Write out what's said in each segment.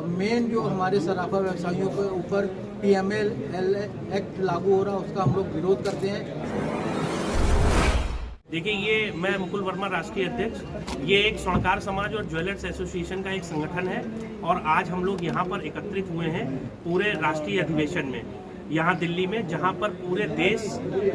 और मेन जो हमारे सराफा व्यवसायियों के ऊपर PML एक्ट लागू हो रहा है उसका हम लोग विरोध करते हैं। देखिए, ये मैं मुकुल वर्मा, राष्ट्रीय अध्यक्ष। ये एक स्वर्णकार समाज और ज्वेलर्स एसोसिएशन का एक संगठन है और आज हम लोग यहाँ पर एकत्रित हुए हैं पूरे राष्ट्रीय अधिवेशन में, यहाँ दिल्ली में, जहाँ पर पूरे देश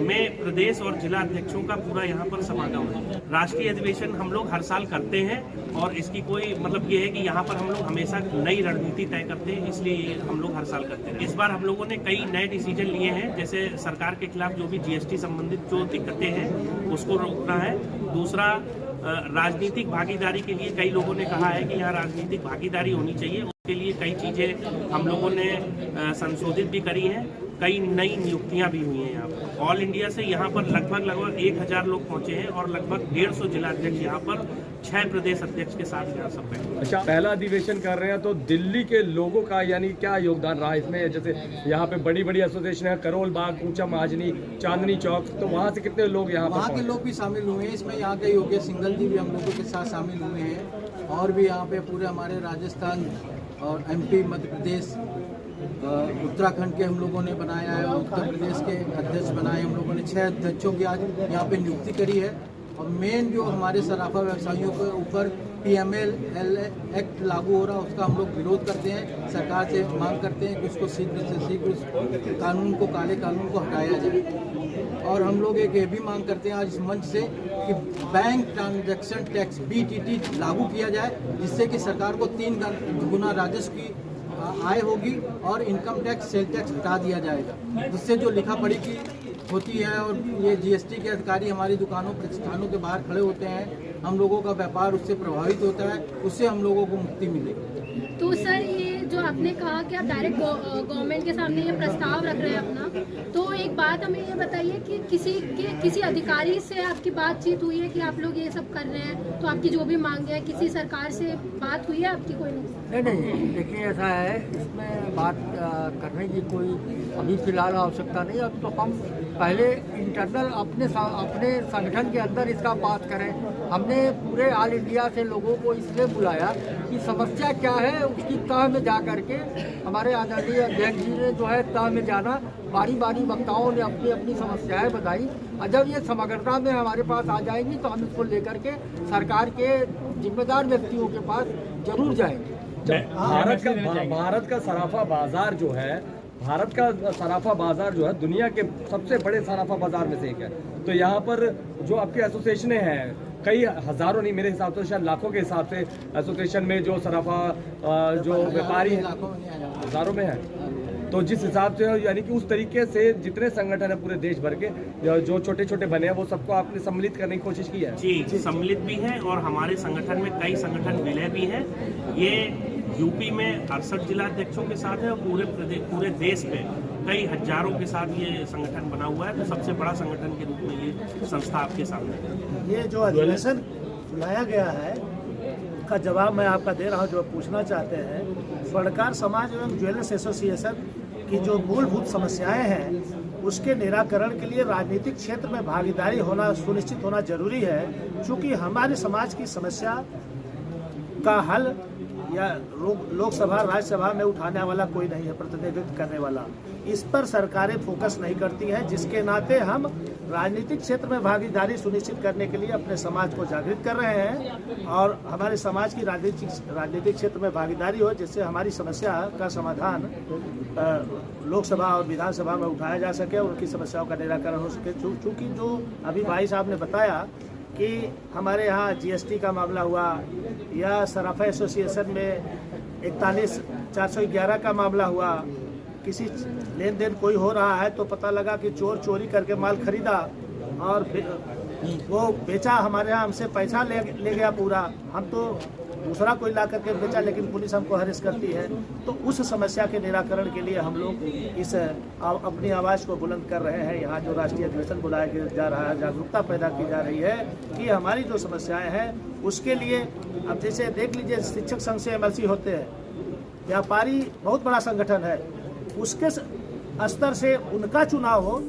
में प्रदेश और जिला अध्यक्षों का पूरा यहाँ पर समागम है। राष्ट्रीय अधिवेशन हम लोग हर साल करते हैं और इसकी कोई मतलब ये है कि यहाँ पर हम लोग हमेशा नई रणनीति तय करते हैं, इसलिए हम लोग हर साल करते हैं। इस बार हम लोगों ने कई नए डिसीजन लिए हैं, जैसे सरकार के खिलाफ जो भी GST संबंधित जो दिक्कतें हैं उसको रोकना है। दूसरा, राजनीतिक भागीदारी के लिए कई लोगों ने कहा है कि यहाँ राजनीतिक भागीदारी होनी चाहिए, उसके लिए कई चीज़ें हम लोगों ने संशोधित भी करी हैं। कई नई नियुक्तियां भी हुई हैं। यहाँ पर ऑल इंडिया से यहाँ पर लगभग 1000 लोग पहुँचे हैं और लगभग 150 जिला अध्यक्ष यहाँ पर 6 प्रदेश अध्यक्ष के साथ यहाँ सब बैठे। अच्छा, पहला अधिवेशन कर रहे हैं तो दिल्ली के लोगों का यानी क्या योगदान रहा इसमें? जैसे यहाँ पे बड़ी बड़ी एसोसिएशन है, करोल बाग, ऊंचा महाजनी, चांदनी चौक, तो वहाँ से कितने लोग यहाँ वहाँ के लोग भी शामिल हुए हैं इसमें। यहाँ के योगेश सिंघल जी भी हम लोगों के साथ शामिल हुए हैं और भी यहाँ पे पूरे हमारे राजस्थान और MP, मध्य प्रदेश, उत्तराखंड के हम लोगों ने बनाया है, उत्तर प्रदेश के अध्यक्ष बनाए हम लोगों ने। 6 अध्यक्षों की आज यहाँ पे नियुक्ति करी है। और मेन जो हमारे सराफा व्यवसायियों के ऊपर PML एक्ट लागू हो रहा है उसका हम लोग विरोध करते हैं। सरकार से मांग करते हैं कि उसको शीघ्र से शीघ्र उस कानून को, काले कानून को हटाया जाए। और हम लोग एक ये भी मांग करते हैं आज इस मंच से कि बैंक ट्रांजैक्शन टैक्स BTT लागू किया जाए, जिससे कि सरकार को 3 गुना राजस्व की आय होगी और इनकम टैक्स, सेल टैक्स हटा दिया जाएगा, जिससे जो लिखा पढ़ी की होती है और ये GST के अधिकारी हमारी दुकानों, प्रतिष्ठानों के बाहर खड़े होते हैं, हम लोगों का व्यापार उससे प्रभावित होता है, उससे हम लोगों को मुक्ति मिलेगी। तो सर, ये जो आपने कहा कि आप डायरेक्ट गवर्नमेंट के सामने ये प्रस्ताव रख रहे हैं अपना, तो एक बात हमें ये बताइए कि किसी अधिकारी से आपकी बातचीत हुई है कि आप लोग ये सब कर रहे हैं, तो आपकी जो भी मांगे हैं किसी सरकार से बात हुई है आपकी? कोई नहीं, देखिए ऐसा है, इसमें बात करने की कोई अभी फिलहाल आवश्यकता नहीं। अब तो हम पहले इंटरनल अपने संगठन के अंदर इसका बात करें। हमने पूरे ऑल इंडिया से लोगों को इसलिए बुलाया कि समस्या क्या है उसकी तह में जा करके हमारे आदरणीय अध्यक्ष जी ने जो है तह में जाना, बारी बारी वक्ताओं ने अपनी अपनी समस्याएं बताई और जब ये समग्रता में हमारे पास आ जाएंगी तो हम इसको लेकर के सरकार के जिम्मेदार व्यक्तियों के पास जरूर जाएंगे। भारत का सराफा बाजार जो है, भारत का सराफा बाजार जो है दुनिया के सबसे बड़े सराफा बाजार में से एक है। तो यहाँ पर जो आपके एसोसिएशनें हैं, कई हजारों नहीं, मेरे हिसाब से शायद लाखों के हिसाब से एसोसिएशन में जो सराफा जो व्यापारी हैं हजारों में है। तो जिस हिसाब से यानी कि उस तरीके से जितने संगठन है पूरे देश भर के जो छोटे छोटे बने हैं वो सबको आपने सम्मिलित करने की कोशिश की है? जी, सम्मिलित भी हैं और हमारे संगठन में कई संगठन विलय भी हैं। ये यूपी में 68 जिला अध्यक्षों के साथ है और पूरे देश में कई हजारों के साथ ये संगठन बना हुआ है। तो सबसे बड़ा संगठन के रूप में ये संस्था आपके सामने है। ये जो अधिवेशन बुलाया गया है का जवाब मैं आपका दे रहा हूँ। जो पूछना चाहते हैं, स्वर्णकार समाज एवं ज्वेलर्स एसोसिएशन की जो मूलभूत समस्याएं हैं उसके निराकरण के लिए राजनीतिक क्षेत्र में भागीदारी होना सुनिश्चित होना जरूरी है। चूँकि हमारे समाज की समस्या का हल या लोकसभा, राज्यसभा में उठाने वाला कोई नहीं है, प्रतिनिधित्व करने वाला। इस पर सरकारें फोकस नहीं करती हैं, जिसके नाते हम राजनीतिक क्षेत्र में भागीदारी सुनिश्चित करने के लिए अपने समाज को जागृत कर रहे हैं और हमारे समाज की राजनीतिक क्षेत्र में भागीदारी हो, जिससे हमारी समस्या का समाधान लोकसभा और विधानसभा में उठाया जा सके और उनकी समस्याओं का निराकरण हो सके। चूँकि जो अभी भाई साहब ने बताया कि हमारे यहाँ GST का मामला हुआ या सराफा एसोसिएशन में 41,411 का मामला हुआ, किसी लेन देन कोई हो रहा है तो पता लगा कि चोर चोरी करके माल खरीदा और वो बेचा, हमारे यहाँ हमसे पैसा ले गया पूरा, हम तो दूसरा कोई ला करके बेचा, लेकिन पुलिस हमको हरेस करती है। तो उस समस्या के निराकरण के लिए हम लोग इस अपनी आवाज़ को बुलंद कर रहे हैं। यहाँ जो राष्ट्रीय अधिवेशन बुलाया जा रहा है, जागरूकता पैदा की जा रही है कि हमारी जो समस्याएं हैं उसके लिए। अब जैसे देख लीजिए, शिक्षक संघ से MLC होते हैं, व्यापारी बहुत बड़ा संगठन है, उसके स्तर से उनका चुनाव हो।